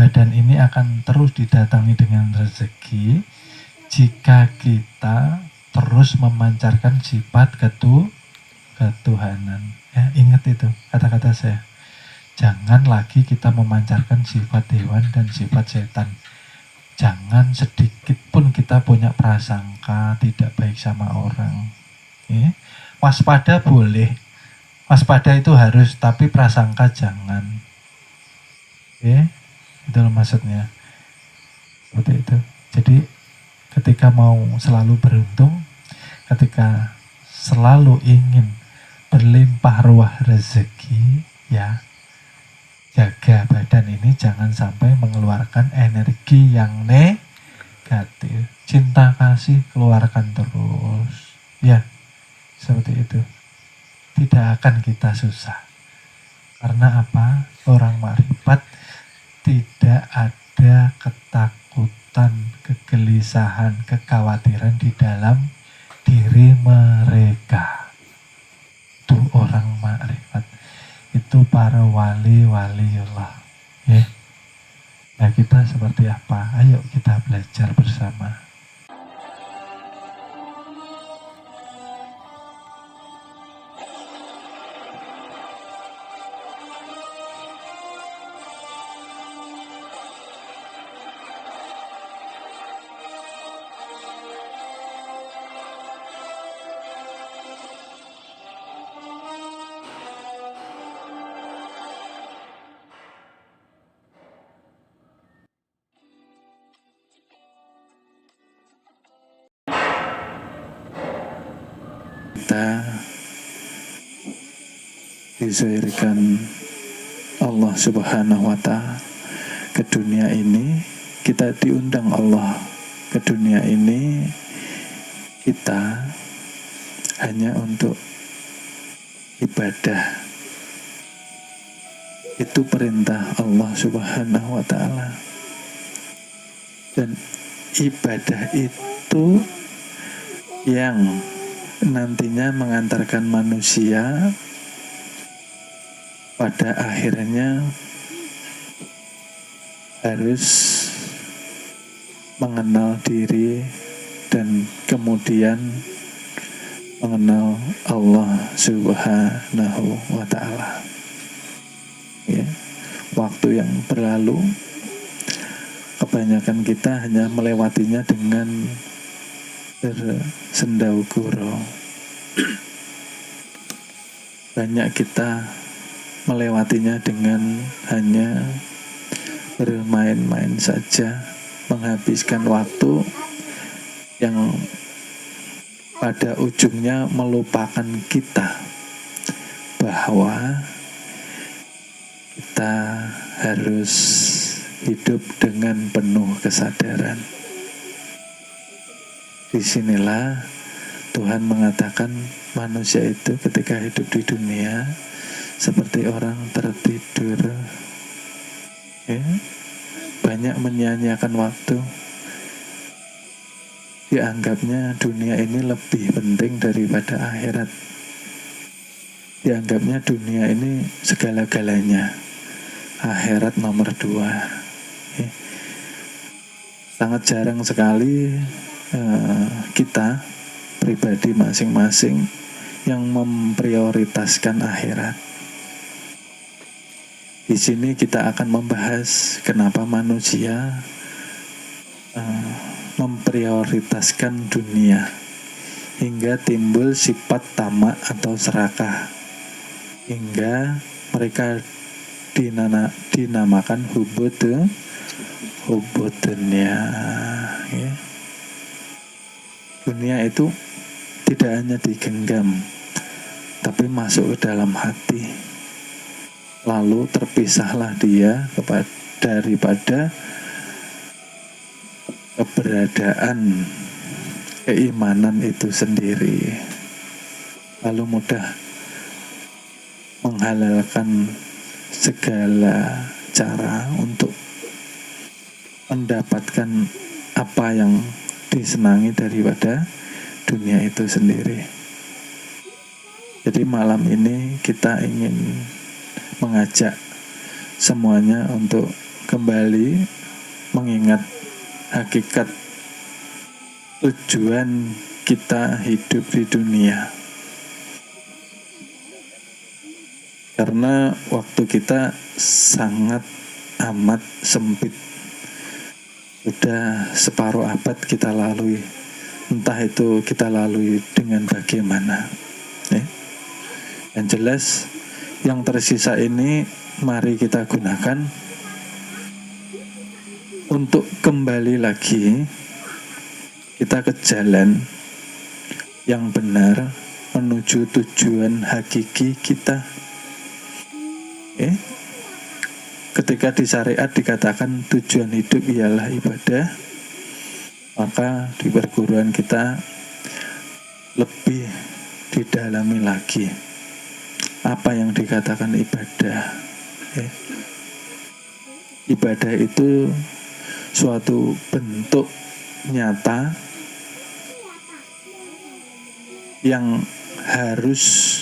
badan ini akan terus didatangi dengan rezeki jika kita terus memancarkan sifat ketuhanan. Ya, ingat itu kata-kata saya. Jangan lagi kita memancarkan sifat hewan dan sifat setan. Jangan sedikit pun kita punya prasangka tidak baik sama orang. Ya. Waspada boleh, waspada itu harus, tapi prasangka jangan. Ya, itu maksudnya. Seperti itu. Jadi ketika mau selalu beruntung, ketika selalu ingin berlimpah ruah rezeki, ya jaga badan ini jangan sampai mengeluarkan energi yang negatif. Cinta kasih keluarkan terus, ya seperti itu. Tidak akan kita susah. Karena apa? Orang makrifat tidak ada ketakutan, kegelisahan, kekhawatiran di dalam diri mereka. Itu orang makrifat. Itu para wali-waliullah. Ya. Nah, kita seperti apa? Ayo kita belajar bersama. Kita dizahirkan Allah Subhanahu wa Ta'ala ke dunia ini, kita diundang Allah ke dunia ini, kita hanya untuk ibadah. Itu perintah Allah Subhanahu wa Ta'ala. Dan ibadah itu yang nantinya mengantarkan manusia pada akhirnya harus mengenal diri dan kemudian mengenal Allah Subhanahu wa Ta'ala. Ya, waktu yang berlalu kebanyakan kita hanya melewatinya dengan bersendau gurau. Banyak kita melewatinya dengan hanya bermain-main saja, menghabiskan waktu yang pada ujungnya melupakan kita bahwa kita harus hidup dengan penuh kesadaran. Disinilah Tuhan mengatakan manusia itu ketika hidup di dunia seperti orang tertidur, ya, banyak menyia-nyiakan waktu. Dianggapnya dunia ini lebih penting daripada akhirat. Dianggapnya dunia ini segala-galanya, akhirat nomor 2. Ya. Sangat jarang sekali kita pribadi masing-masing yang memprioritaskan akhirat. Di sini kita akan membahas kenapa manusia memprioritaskan dunia hingga timbul sifat tamak atau serakah, hingga mereka dinamakan hubud dunia. Ya. Dunia itu tidak hanya digenggam, tapi masuk ke dalam hati. Lalu terpisahlah dia daripada keberadaan keimanan itu sendiri. Lalu mudah menghalalkan segala cara untuk mendapatkan apa yang disenangi daripada dunia itu sendiri. Jadi malam ini kita ingin mengajak semuanya untuk kembali mengingat hakikat tujuan kita hidup di dunia. Karena waktu kita sangat amat sempit. Sudah separuh abad kita lalui. Entah itu kita lalui dengan bagaimana. Yang jelas, yang tersisa ini mari kita gunakan untuk kembali lagi kita ke jalan yang benar menuju tujuan hakiki kita. Ketika di syariat dikatakan tujuan hidup ialah ibadah, maka di perguruan kita lebih didalami lagi apa yang dikatakan ibadah. Ibadah itu suatu bentuk nyata yang harus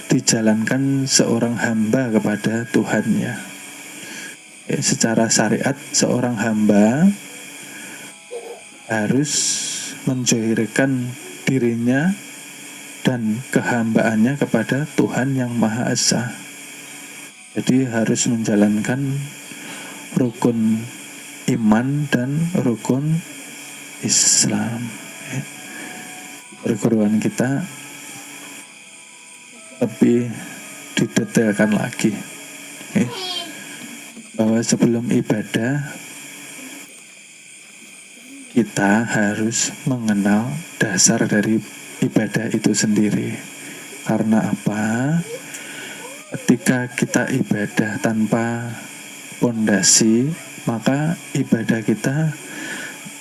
dijalankan seorang hamba kepada Tuhannya. Secara syariat, seorang hamba harus menjohirkan dirinya dan kehambaannya kepada Tuhan yang Maha Esa. Jadi harus menjalankan rukun iman dan rukun Islam. Perguruan kita lebih didetailkan lagi, bahwa sebelum ibadah kita harus mengenal dasar dari ibadah itu sendiri. Karena apa? Ketika kita ibadah tanpa pondasi, maka ibadah kita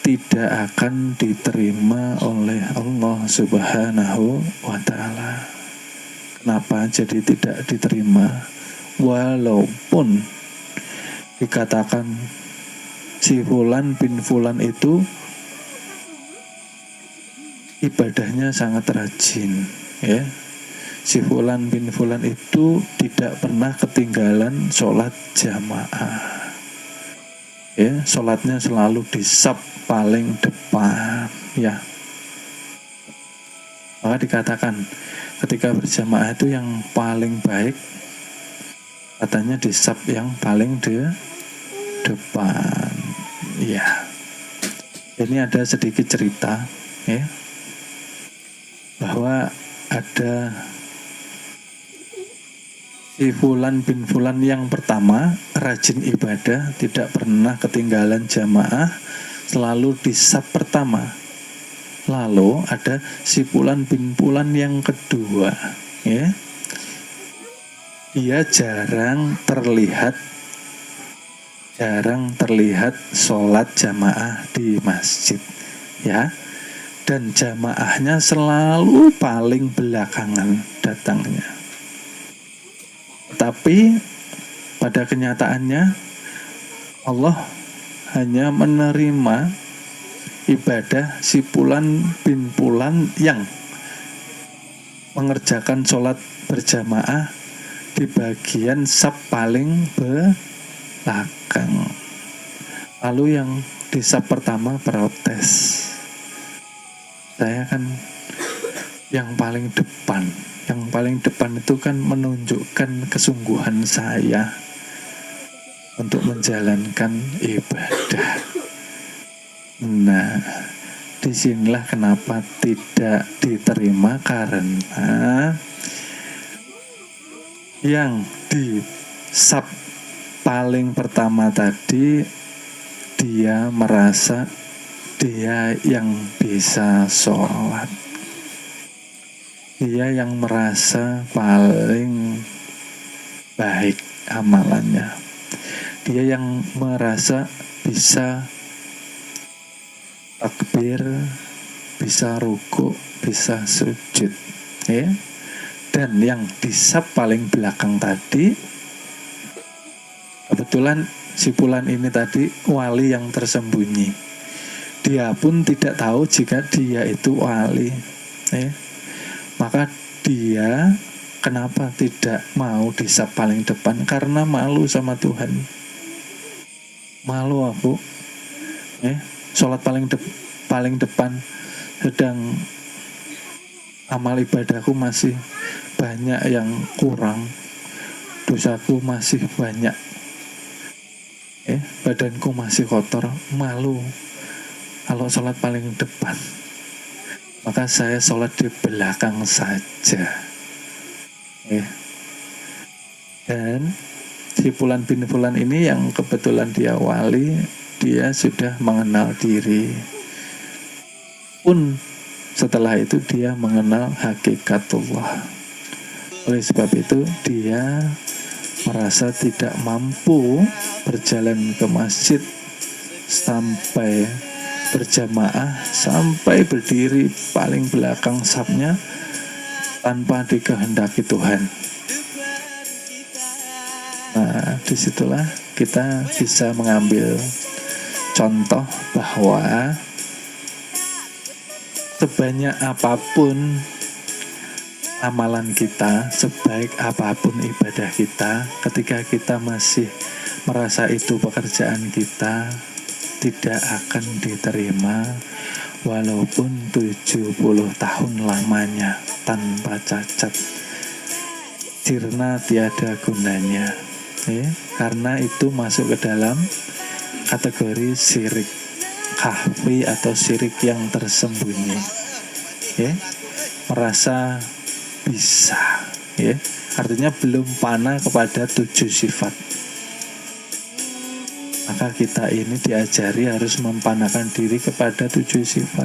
tidak akan diterima oleh Allah Subhanahu wa Ta'ala. Kenapa jadi tidak diterima? Walaupun dikatakan si Fulan bin Fulan itu ibadahnya sangat rajin, si Fulan bin Fulan itu tidak pernah ketinggalan sholat jamaah, sholatnya selalu di saf paling depan, maka dikatakan ketika berjamaah itu yang paling baik katanya di saf yang paling depan. Ini ada sedikit cerita, bahwa ada si Fulan bin Fulan yang pertama rajin ibadah, tidak pernah ketinggalan jamaah, selalu di saf pertama. Lalu ada si Fulan bin Fulan yang kedua, dia jarang terlihat sholat jamaah di masjid, dan jamaahnya selalu paling belakangan datangnya. Tapi pada kenyataannya Allah hanya menerima ibadah si Fulan bin Fulan yang mengerjakan sholat berjamaah di bagian saf paling belakang. Lalu yang di saf pertama protes, saya kan yang paling depan. Yang paling depan itu kan menunjukkan kesungguhan saya untuk menjalankan ibadah. Nah, disinilah kenapa tidak diterima, karena yang di saf paling pertama tadi dia merasa dia yang bisa sholat, dia yang merasa paling baik amalannya, dia yang merasa bisa takbir, bisa ruku, bisa sujud, dan yang di saf paling belakang tadi kebetulan si Fulan ini tadi wali yang tersembunyi, dia pun tidak tahu jika dia itu wali, maka dia kenapa tidak mau di saf paling depan? Karena malu sama Tuhan, malu aku, sholat paling depan, sedang amal ibadahku masih banyak yang kurang, dosaku masih banyak, badanku masih kotor, malu kalau sholat paling depan. Maka saya sholat di belakang saja. Dan si Fulan bin Fulan ini yang kebetulan dia wali, dia sudah mengenal diri. Pun setelah itu dia mengenal hakikatullah. Oleh sebab itu dia merasa tidak mampu berjalan ke masjid sampai berjamaah, sampai berdiri paling belakang safnya tanpa dikehendaki Tuhan. Nah, disitulah kita bisa mengambil contoh bahwa sebanyak apapun amalan kita, sebaik apapun ibadah kita, ketika kita masih merasa itu pekerjaan kita, tidak akan diterima walaupun 70 tahun lamanya tanpa cacat, sirna tiada gunanya, karena itu masuk ke dalam kategori syirik khafwi atau syirik yang tersembunyi, merasa bisa, artinya belum panah kepada 7 sifat. Maka kita ini diajari harus mempanahkan diri kepada 7 sifat.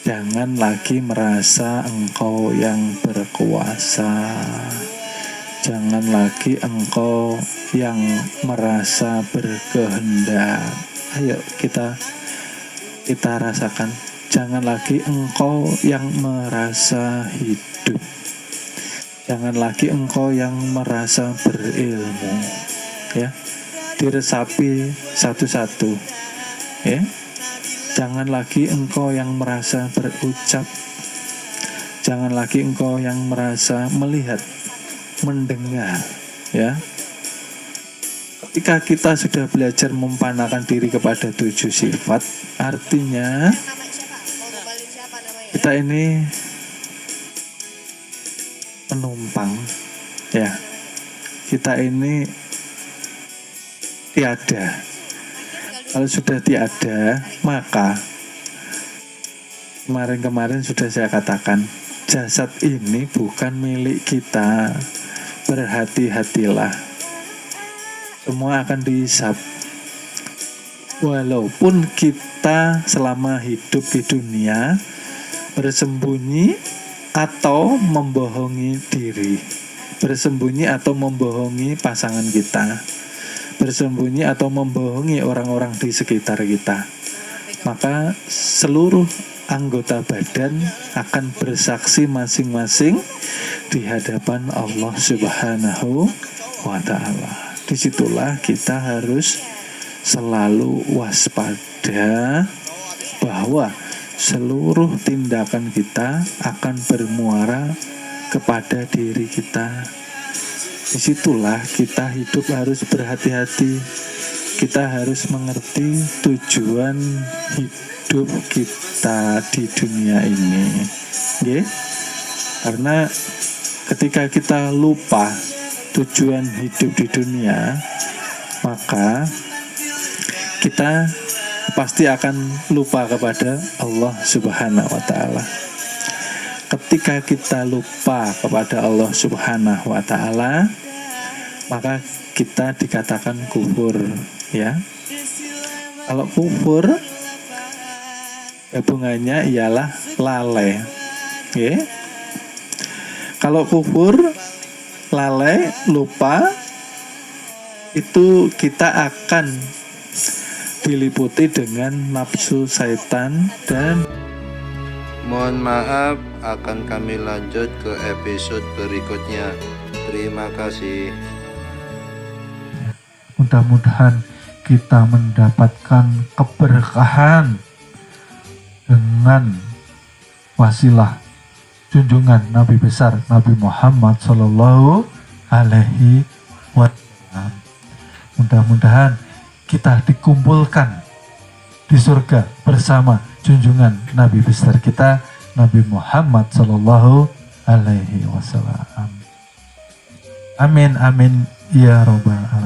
Jangan lagi merasa engkau yang berkuasa, jangan lagi engkau yang merasa berkehendak. Ayo kita rasakan. Jangan lagi engkau yang merasa hidup, jangan lagi engkau yang merasa berilmu, diresapi satu-satu, jangan lagi engkau yang merasa berucap, jangan lagi engkau yang merasa melihat, mendengar, Ketika kita sudah belajar mempanahkan diri kepada 7 sifat, artinya kita ini penumpang, kita ini tiada. Kalau sudah tiada, maka kemarin sudah saya katakan, jasad ini bukan milik kita. Berhati-hatilah, semua akan dihisab. Walaupun kita selama hidup di dunia bersembunyi atau membohongi diri, bersembunyi atau membohongi pasangan kita, bersembunyi atau membohongi orang-orang di sekitar kita, maka seluruh anggota badan akan bersaksi masing-masing di hadapan Allah Subhanahu wa Ta'ala. Disitulah kita harus selalu waspada bahwa seluruh tindakan kita akan bermuara kepada diri kita. Disitulah kita hidup harus berhati-hati. Kita harus mengerti tujuan hidup kita di dunia ini, karena ketika kita lupa tujuan hidup di dunia, maka kita pasti akan lupa kepada Allah Subhanahu wa Ta'ala. Ketika kita lupa kepada Allah Subhanahu wa Ta'ala, maka kita dikatakan kufur, Kalau kufur, hubungannya ialah lalai, Kalau kufur, lalai, lupa, itu kita akan diliputi dengan nafsu syaitan dan mohon maaf, akan kami lanjut ke episode berikutnya. Terima kasih. Mudah-mudahan kita mendapatkan keberkahan dengan wasilah junjungan Nabi besar Nabi Muhammad Sallallahu Alaihi Wasallam. Mudah-mudahan kita dikumpulkan di surga bersama junjungan Nabi besar kita, Nabi Muhammad Sallallahu Alaihi Wasallam. Amin amin ya robbal alamin.